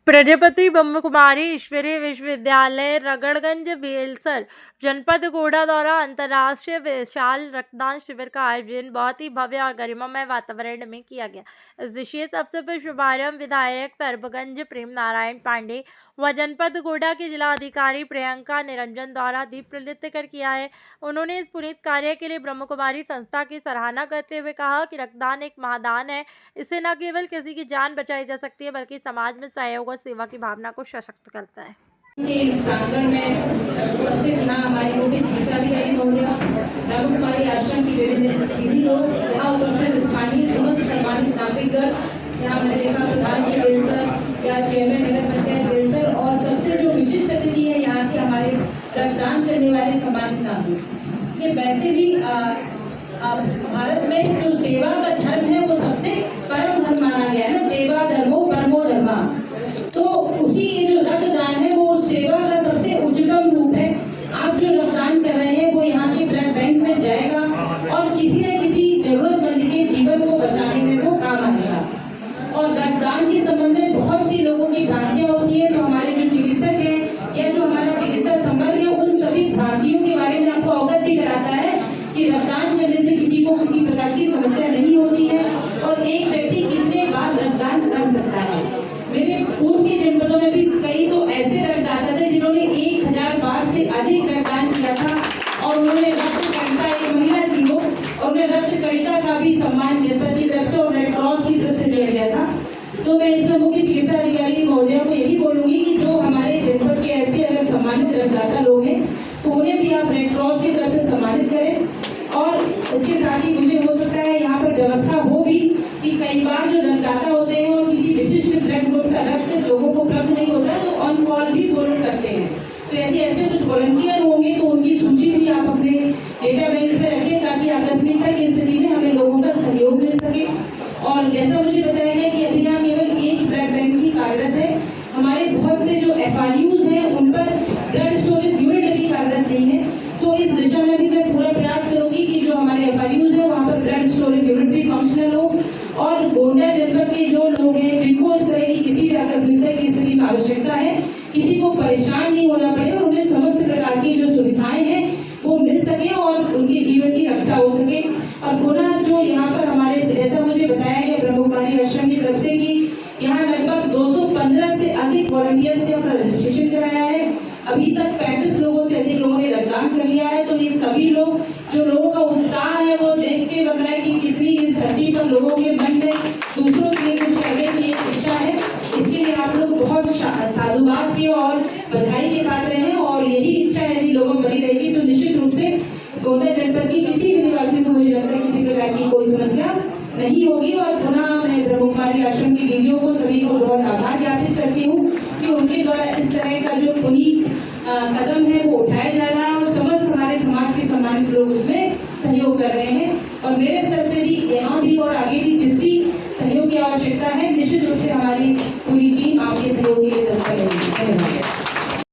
प्रजापति ब्रह्मकुमारी ईश्वरीय विश्वविद्यालय रगड़गंज बेलसर जनपद गोड़ा द्वारा अंतर्राष्ट्रीय विशाल रक्तदान शिविर का आयोजन बहुत ही भव्य और गरिमामय वातावरण में किया गया। इस विशेष अवसर पर शुभारंभ विधायक तरबगंज प्रेम नारायण पांडे व जनपद गोड़ा के जिला अधिकारी प्रियंका निरंजन द्वारा दीप प्रज्वलित कर किया है। उन्होंने इस पुनीत कार्य के लिए ब्रह्मकुमारी संस्था की सराहना करते हुए कहा कि रक्तदान एक महादान है। इससे न केवल किसी की जान बचाई जा सकती है बल्कि समाज में सहयोग और सेवा की भावना को सशक्त करता है। इस प्रांगण में उपस्थित यहाँ हमारी मुख्य चिकित्सा अधिकारी महोदय, ब्रह्मकुमारी आश्रम की विभिन्न दीदी लोग, यहाँ उपस्थित स्थानीय समस्त सम्मानित नागरिकगण, यहाँ मैंने देखा प्रधान जी बेलसर या चेयरमैन नगर पंचायत बेलसर और सबसे जो विशिष्ट अतिथि है यहाँ के हमारे रक्तदान करने वाले सम्मानित नागरिक। ये वैसे भी भारत में जो सेवा का धर्म है वो सबसे परम धर्म माना गया है ना, सेवा धर्मो परमो धर्मा। तो उसी ये जो रक्तदान है वो सेवा का सबसे उच्चतम रूप है। आप जो रक्तदान कर रहे हैं वो यहाँ के ब्लड बैंक में जाएगा और किसी न किसी जरूरतमंद के जीवन को बचाने में वो काम आएगा। और रक्तदान के संबंध में बहुत सी लोगों की भ्रांतियां होती है, तो हमारे जो चिकित्सक हैं या जो हमारा चिकित्सा संवर्ग है उन सभी भ्रांतियों के बारे में आपको अवगत भी कराता है कि रक्तदान करने से किसी को किसी प्रकार की समस्या नहीं होती है और एक व्यक्ति कितने बार रक्तदान कर सकता है। मेरे पूर्व के जनपदों में भी कई तो ऐसे रक्तदाता थे जिन्होंने 1000 बार से अधिक रक्तदान किया था और उन्होंने रक्त कणिका, एक महिला थी वो, और उन्हें रक्त कणिका का भी सम्मान जनपद की तरफ से और रेड क्रॉस की तरफ से दिया गया था। तो मैं इसमें मुख्य चिकित्सा अधिकारी महोदय को यही बोलूंगी कि जो हमारे जनपद के ऐसे अगर सम्मानित रक्तदाता लोग हैं तो उन्हें भी आप रेड क्रॉस की तरफ से सम्मानित करें। और इसके साथ ही मुझे हो सकता है यहाँ पर व्यवस्था हो भी कि कई बार जो रक्तदाता होते हैं और किसी विशिष्ट ब्लड ग्रुप का रक्त लोगों को उपलब्ध नहीं होता तो ऑन कॉल भी डोनेट करते हैं। तो यदि ऐसे कुछ वॉलंटियर होंगे तो उनकी सूची भी आप अपने डेटा बैंक पे रखें ताकि आकस्मिकता की स्थिति में हमें लोगों का सहयोग मिल सके। और जैसा मुझे बताया गया कि अभी यहाँ केवल एक ब्लड बैंक ही कार्यरत है, हमारे बहुत से जो FRUs हैं उन पर ब्लड स्टोरेज यूनिट अभी कार्यरत नहीं है। तो इस दिशा में भी मैं पूरा प्रयास करूंगी कि जो हमारे FRUs है वहाँ पर ब्लड स्टोरेज यूनिट भी फंक्शनल हो और गोंडा जनपद के जो लोग हैं जिनको इस तरह की किसी भी आकस्मिकता की स्थिति में आवश्यकता है, किसी को परेशान नहीं होना पड़े और उन्हें समस्त प्रकार की जो सुविधाएं हैं वो मिल सके और उनके जीवन की रक्षा हो सके। और पुनः जो यहाँ पर हमारे जैसा मुझे बताया गया ब्रह्मकुमारी आश्रम की तरफ से कि यहाँ लगभग 215 से अधिक वॉलंटियर्स ने अपना रजिस्ट्रेशन कराया है। अभी तक 35 लोगों से अधिक लोगों ने रक्तदान कर लिया है। तो ये सभी लोग जो लोगों का उत्साह है वो देख के लग रहा है कि कितनी इस धरती पर लोगों के मन में दूसरों के लिए कुछ करने की एक इच्छा है। इसके लिए आप लोग बहुत साधुवाद के और बधाई के पात्र हैं और यही इच्छा यदि लोगों में बनी रहेगी तो निश्चित रूप से गोंडा जनपद की किसी भी निवासी को मुझे लगता है किसी प्रकार की कोई समस्या नहीं होगी। और पुनः मैं ब्रह्मकुमारी आश्रम की दीदियों को सभी को बहुत आभार ज्ञापित करती हूँ कि उनके द्वारा इस तरह का जो पुनीत कदम है वो उठाया जा रहा है और समस्त हमारे समाज के सम्मानित लोग उसमें सहयोग कर रहे हैं। और मेरे स्तर से भी यहाँ भी और आगे भी जिस भी सहयोग की आवश्यकता है निश्चित रूप से हमारी पूरी टीम आपके सहयोग के लिए